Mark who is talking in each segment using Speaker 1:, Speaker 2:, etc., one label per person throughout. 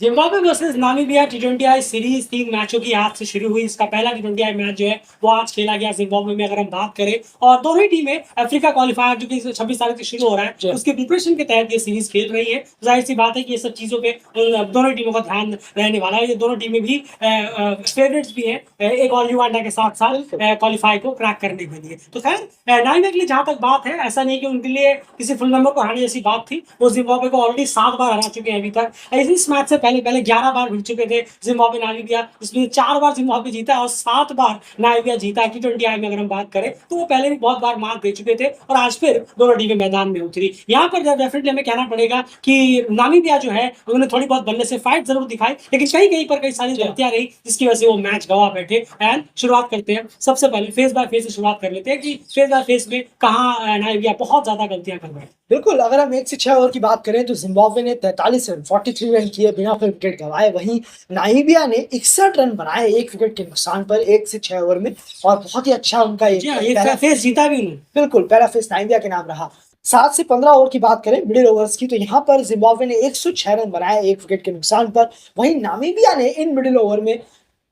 Speaker 1: Zimbabwe versus Namibia टी20आई series 3 मैचों की आज से शुरू हुई। इसका पहला टी20आई मैच जो है वो आज खेला गया जिम्बाब्वे में। अगर हम बात करें और दोनों ही टीमें अफ्रीका क्वालिफायर जो कि 26 तारीख से शुरू हो रहा है उसके प्रिपरेशन के तहत ये सीरीज खेल रही है। जाहिर सी बात है कि ये सब चीजों पे दोनों टीमों का ध्यान रहने वाला है। ये दोनों टीमें भी फेवरेट्स भी हैं एक और युगांडा के साथ साथ क्वालिफाई को क्रैक करने के लिए। तो खैर नामीबिया के लिए जहां तक बात है, ऐसा नहीं कि उनके लिए किसी फुल नंबर को हराने जैसी बात थी। वो जिम्बाब्वे को ऑलरेडी 7 बार हरा चुके हैं अभी तक। इस मैच से पहले पहले 11 बार भिड़ चुके थे जिम्बाब्वे नामीबिया, इसमें 4 बार जिम्बाब्वे जीता और 7 बार नामीबिया जीता है। टी20आई में अगर हम बात करें तो वो पहले भी बहुत बार मार दे चुके थे और आज फिर दोनों टीमें मैदान में उतरी। यहाँ पर डेफिनेटली हमें कहना पड़ेगा कि नामीबिया जो है उन्होंने थोड़ी बहुत बल्ले से फाइट जरूर दिखाई, लेकिन कहीं कहीं पर कई सारी गलतियां रही जिसकी वजह से वो मैच गवा बैठे। एंड शुरुआत करते हैं सबसे पहले फेस बाय फेस से शुरुआत कर लेते हैं कि फेस बाय फेस में कहाँ नामीबिया बहुत ज्यादा गलतियां कर रहे हैं।
Speaker 2: बिल्कुल, अगर हम 1 से 6 ओवर की बात करें तो जिम्बाब्वे ने 43 रन 43 रन किए बिना फिर विकेट गंवाए। वहीं नामीबिया ने 61 रन बनाए 1 विकेट के नुकसान पर 1 से 6 ओवर में, और बहुत ही अच्छा उनका
Speaker 1: ये फेस जीता भी उन्होंने।
Speaker 2: बिल्कुल, पहला फेस नामीबिया के नाम रहा। 7 से 15 ओवर की बात करें मिडिल ओवर्स की, तो यहाँ पर जिम्बाब्वे ने 106 रन बनाए 1 विकेट के नुकसान पर। वहीं नामीबिया ने इन मिडिल ओवर में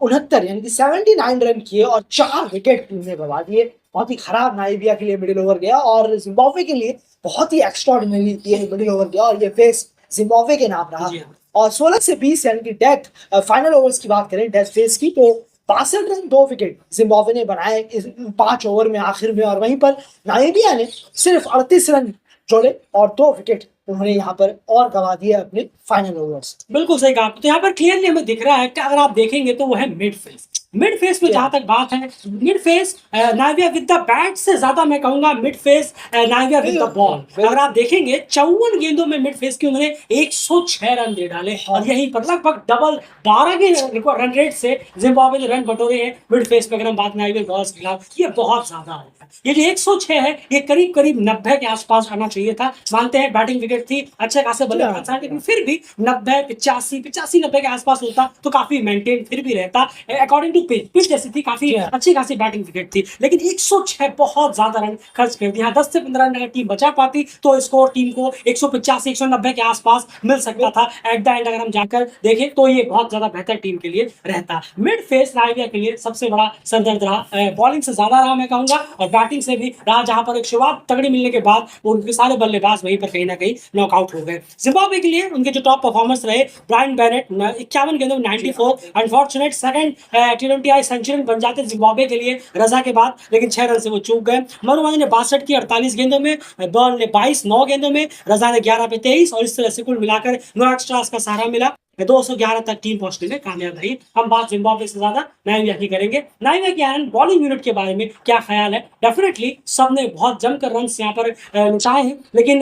Speaker 2: 69 यानी कि 79 रन किए और 4 विकेट टीम ने गंवा दिए। बहुत ही खराब नामीबिया के लिए मिडिल ओवर गया और जिम्बाब्वे के लिए बहुत ही एक्स्ट्राऑर्डिनरी ये मिडिल ओवर गया, और ये फेस जिम्बाब्वे के नाम रहा। और 16 से 20 यानी कि डेथ फाइनल ओवर्स की बात करें डेथ फेस की, तो 62 रन 2 विकेट जिम्बाब्वे ने बनाए इस 5 ओवर में आखिर में। और वहीं पर नामीबिया ने सिर्फ 38 रन जोड़े और 2 विकेट उन्होंने यहाँ पर और गंवा दिए अपने फाइनल ओवर्स।
Speaker 1: बिल्कुल सही कहा। तो यहाँ पर क्लियरली हमें दिख रहा है कि अगर आप देखेंगे तो वो है मिड फेस। मिड फेस में जहां तक बात है, mid face Namibia with the bat से ज्यादा मैं कहूंगा mid face Namibia with the ball. अगर आप देखेंगे 54 गेंदों में मिड फेस के उन्होंने 106 रन दे डाले और यही पर लगभग डबल 12 के रन रेट से जिम्बाब्वे ने रन बटोरे हैं मिड फेस में। अगर हम बात नामीबिया बॉल्स के खिलाफ, ये बहुत ज्यादा है। ये जो 106 है ये करीब करीब 90 के आसपास आना चाहिए था। मानते हैं बैटिंग विकेट थी, अच्छे खासे बल्लेबाज थे, लेकिन फिर भी 90 85 90 के आसपास होता तो काफी मेंटेन फिर भी रहता। अकॉर्डिंग टू पिच जैसी थी, काफी अच्छी खासी बैटिंग विकेट थी, लेकिन 106 बहुत ज्यादा रन खर्च कर दिया। 10 से 15 रन अगर टीम बचा पाती तो स्कोर टीम को 185 190 के आसपास मिल सकता था। एट द एंड अगर हम जाकर देखें तो ये बहुत ज्यादा बेहतर टीम के लिए रहता। मिड फेस नामीबिया के लिए सबसे बड़ा सरदर्द रहा, बॉलिंग से ज्यादा रहा मैं कहूंगा और बैटिंग से भी रहा, जहां पर एक शुरुआत तगड़ी मिलने के बाद उनके सारे बल्लेबाज वहीं पर कहीं ना कहीं नॉकआउट हो गए। जिम्बाब्वे के लिए उनके जो टॉप परफॉर्मर्स रहे, ब्रायन बेनेट 51 गेंदों में 94, अनफॉर्चुनेट सेकंड टी20आई सेंचुरी बन जाते जिम्बाब्वे के लिए रजा के बाद, लेकिन 6 रन से वो चूक गए। मनुमानी ने 62 की 48 गेंदों में, बर्न ने 22 9 गेंदों में, रजा ने 11 पे 23, और इस तरह से कुल मिलाकर नो एक्स्ट्रास का सहारा मिला। 211 तक टीम पहुंचने में कामयाब रही। हम बात जिम्बाब्वे से ज्यादा नामीबिया की करेंगे। नामीबिया के आयरन बॉलिंग यूनिट के बारे में क्या ख्याल है? डेफिनेटली सबने बहुत जमकर रन यहाँ पर मचाए हैं, लेकिन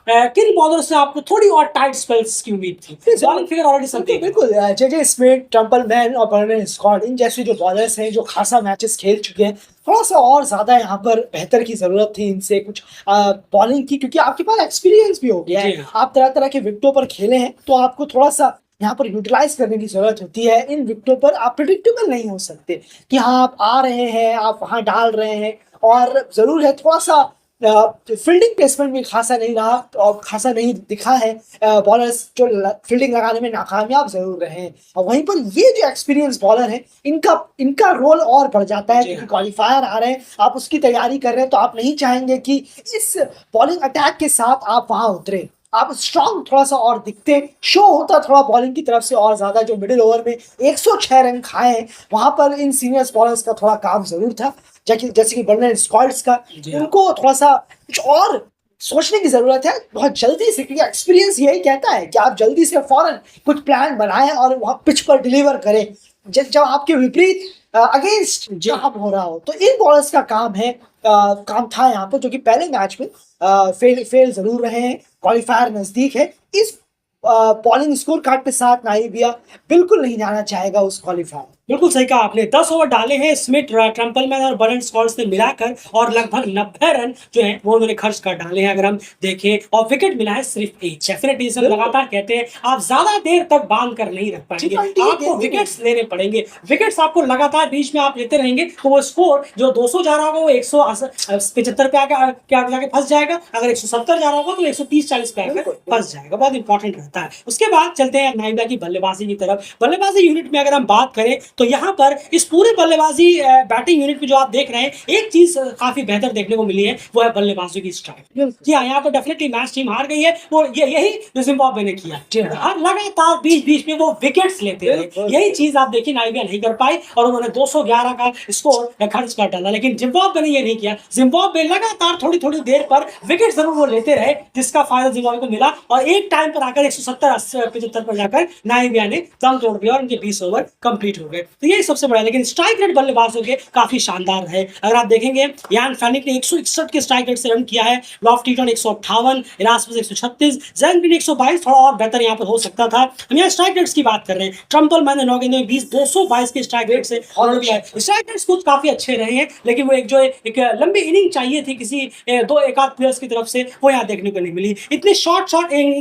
Speaker 1: किन बॉलर से आपको थोड़ी और टाइट स्पेल्स की उम्मीद थी? Bowling figure already something.
Speaker 2: बिल्कुल, जे स्मिथ, टेम्पलमैन और बर्नन स्कॉट, इन जैसे जो बॉलर्स हैं जो खासा मैचेस खेल चुके हैं, थोड़ा सा और ज्यादा यहाँ पर बेहतर की जरूरत थी इनसे कुछ बॉलिंग की, क्योंकि आपके पास एक्सपीरियंस भी हो गया है, आप तरह तरह के विकेटों पर खेले हैं, तो आपको थोड़ा सा यहाँ पर यूटिलाइज करने की जरूरत होती है। इन विकेटों पर आप प्रेडिक्टेबल नहीं हो सकते कि हाँ आप आ रहे हैं, आप वहां डाल रहे हैं, और जरूर है थोड़ा सा फील्डिंग प्लेसमेंट भी खासा नहीं रहा और खासा नहीं दिखा है। बॉलर्स जो फील्डिंग लगाने में नाकामयाब जरूर रहे हैं, और वहीं पर ये जो एक्सपीरियंस बॉलर है इनका रोल और बढ़ जाता है, क्योंकि क्वालिफायर आ रहे हैं, आप उसकी तैयारी कर रहे हैं, तो आप नहीं चाहेंगे कि इस बॉलिंग अटैक के साथ आप वहां उतरे, आप स्ट्रॉन्ग थोड़ा सा और दिखते, शो होता थोड़ा बॉलिंग की तरफ से और ज्यादा। जो मिडिल ओवर में 106 रन खाए हैं, वहां पर इन सीनियर्स बॉलर्स का थोड़ा काम जरूर था, जैसे कि बर्नन स्कॉट्स का, उनको थोड़ा सा कुछ और सोचने की जरूरत है बहुत जल्दी से, क्योंकि एक्सपीरियंस यही कहता है कि आप जल्दी से फौरन कुछ प्लान बनाएं और वहां पिच पर डिलीवर करें जब आपके विपरीत अगेंस्ट जहां हो रहा हो। तो इन बॉलर्स का काम था यहाँ पर, जो कि पहले मैच में फेल जरूर रहे हैं। क्वालिफायर नजदीक है, इस बॉलिंग स्कोर कार्ड के साथ नामीबिया बिल्कुल नहीं जाना चाहेगा उस क्वालिफायर।
Speaker 1: बिल्कुल सही कहा आपने। 10 ओवर डाले हैं स्मिथ, ट्रम्पलमैन और बर्न स्कॉल्स ने मिलाकर और लगभग 90 रन जो है वो उन्होंने खर्च कर डाले हैं अगर हम देखें, और विकेट मिला है सिर्फ एक। डेफिनेटली सब
Speaker 2: बिल्कुल।
Speaker 1: लगातार कहते हैं आप ज्यादा देर तक बांध कर नहीं रख पाएंगे,
Speaker 2: T20
Speaker 1: आपको
Speaker 2: गेंदें
Speaker 1: विकेट्स लेने पड़ेंगे। विकेट्स आपको लगातार बीच में आप लेते रहेंगे तो वो स्कोर जो 200 जा रहा होगा वो 175 पे आकर क्या जाके फंस जाएगा, अगर 170 जा रहा होगा तो 130-40 पे आकर
Speaker 2: बिल्कुल,
Speaker 1: फंस जाएगा। बहुत इंपॉर्टेंट रहता है। उसके बाद चलते हैं नाइबा की बल्लेबाजी की तरफ। बल्लेबाजी यूनिट में अगर हम बात करें तो यहाँ पर इस पूरे बल्लेबाजी बैटिंग यूनिट में जो आप देख रहे हैं, एक चीज काफी बेहतर देखने को मिली है, वो है बल्लेबाजों की स्ट्राइक।
Speaker 2: बिल्कुल।
Speaker 1: जी हाँ, यहाँ पर डेफिनेटली मैच टीम हार गई है, वो यही जो जिम्बाब्वे ने किया।
Speaker 2: जी हाँ।
Speaker 1: हर लगातार बीच बीच में वो विकेट्स लेते रहे,
Speaker 2: बिल्कुल।
Speaker 1: यही चीज आप देखिए नाइबा नहीं कर पाई और उन्होंने 211 का स्कोर खर्च कर डाला। लेकिन जिम्बाब्वे ने ये नहीं किया। जिम्बाब्वे लगातार थोड़ी थोड़ी देर पर विकेट जरूर वो लेते रहे, जिसका फायदा जिम्बाब्वे को मिला, और एक टाइम पर आकर 170-75 पर जाकर नाइबा ने दम तोड़ दिया और उनके 20 ओवर कंप्लीट हो गए। तो यही सबसे बड़ा। लेकिन स्ट्राइक रेट बल्लेबाजों के काफी शानदार रहे। अगर आप देखेंगे, यान फेनिक ने 161 के स्ट्राइक रेट से रन किया है, लॉफ्ट टीटन 158, इरास्मस 136, जैन ग्रीन 122, थोड़ा और बेहतर यहाँ पर हो सकता था। हम यहाँ स्ट्राइक रेट्स की बात कर रहे हैं। ट्रम्पलमैन ने 9 गेंदों में 222 के स्ट्राइक रेट से स्ट्राइक रेट्स कुछ काफी अच्छे रहे हैं, लेकिन वो एक लंबी इनिंग चाहिए थी किसी दो एक आध प्लेयर्स की तरफ से, वो यहाँ देखने को नहीं मिली। इतने शॉर्ट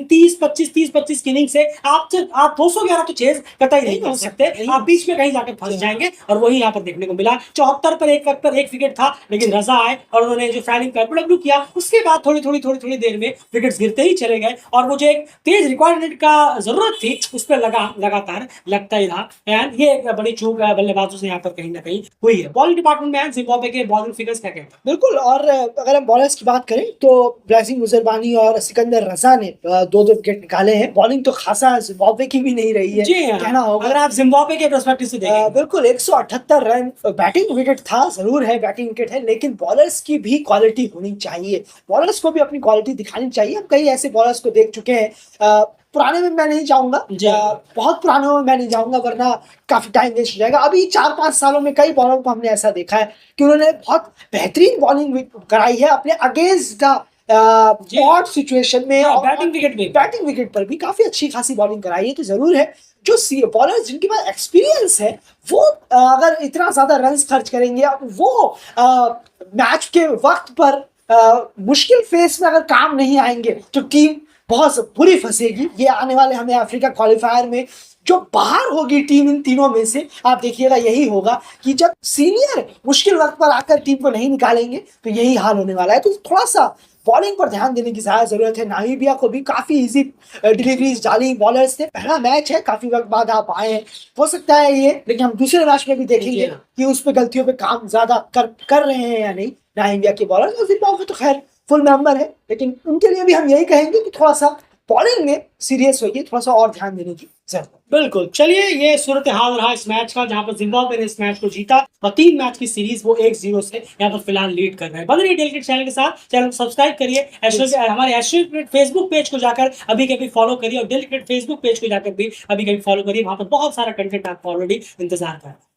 Speaker 1: 30-25 की इनिंग से आप 211 तो चेज कतई नहीं कर सकते, आप बीच में कहीं जाकर फंस जाएंगे, और वही यहाँ पर देखने को मिला। 74 पर एक वक्त पर एक विकेट था, लेकिन रजा आए और उन्होंने जो फैलिंग कर किया, उसके बाद थोड़ी देर में विकेट्स गिरते ही चले गए, और वो जो एक तेज रिक्वायरमेंट का जरूरत थी उस पर लगातार लगता ही रहा। एंड ये एक बड़ी चूक बल्लेबाजों से यहाँ पर कहीं ना कहीं हुई है। बॉलिंग डिपार्टमेंट में जिम्बाब्वे के बॉलिंग फिगर्स क्या कहते हैं?
Speaker 2: बिल्कुल। और अगर हम बॉलर्स की बात करें तो ब्लेसिंग मुजरबानी और सिकंदर रजा ने 2-2 विकेट निकाले हैं। बॉलिंग तो खासा जिम्बाब्वे की भी नहीं रही है,
Speaker 1: जी हाँ,
Speaker 2: कहना होगा।
Speaker 1: अगर आप जिम्बाब्वे के पर्सपेक्टिव से देखें,
Speaker 2: बिल्कुल 178 रन बैटिंग विकेट था, जरूर है बैटिंग विकेट है, लेकिन बॉलर्स की भी क्वालिटी होनी चाहिए, बॉलर्स को भी अपनी क्वालिटी दिखानी चाहिए। हम कई ऐसे बॉलर्स को देख चुके हैं, पुराने में मैं नहीं जाऊंगा, बहुत पुराने में मैं नहीं जाऊंगा वरना काफी टाइम वेस्ट हो जाएगा। अभी 4-5 सालों में कई बॉलर को हमने ऐसा देखा है कि उन्होंने बहुत बेहतरीन बॉलिंग कराई है अपने अगेंस्ट द ऑड सिचुएशन में, और बैटिंग विकेट पर भी काफी अच्छी खासी बॉलिंग कराई है। तो जरूर है जो बॉलर्स जिनके पास एक्सपीरियंस है वो अगर इतना ज्यादा रन खर्च करेंगे, वो मैच के वक्त पर मुश्किल फेस में अगर काम नहीं आएंगे तो टीम बहुत बुरी फंसेगी। ये आने वाले हमें अफ्रीका क्वालिफायर में जो बाहर होगी टीम, इन तीनों में से आप देखिएगा यही होगा कि जब सीनियर मुश्किल वक्त पर आकर टीम को नहीं निकालेंगे तो यही हाल होने वाला है। तो थोड़ा सा बॉलिंग पर ध्यान देने की ज्यादा जरूरत है। नामीबिया को भी काफी इजी डिलीवरीज डाली बॉलर्स ने। पहला मैच है, काफी वक्त बाद आप आए हैं, हो सकता है ये, लेकिन हम दूसरे मैच में भी देखेंगे कि उस पर गलतियों पे काम ज्यादा कर रहे हैं या नहीं नामीबिया के बॉलर। और जिम्बाब्वे तो खैर फुल मेंबर है, लेकिन उनके लिए भी हम यही कहेंगे कि थोड़ा सा बॉलिंग में सीरियस होइए, थोड़ा सा और ध्यान देने की जरूरत।
Speaker 1: बिल्कुल। चलिए, ये सूरत हाल रहा इस मैच का, जहां पर जिम्बाब्वे ने इस मैच को जीता और 3 मैच की सीरीज वो 1-0 से यहाँ पर फिलहाल लीड कर रहे हैं। बने रहिए डेली क्रिकेट चैनल के साथ, चैनल को सब्सक्राइब करिए, हमारे एस्ट्रो क्रिकेट फेसबुक पेज को जाकर अभी कभी फॉलो करिए, और डेली क्रिकेट फेसबुक पेज को जाकर भी अभी कभी फॉलो करिए, वहां पर बहुत सारा कंटेंट आपको ऑलरेडी इंतजार कर रहा है।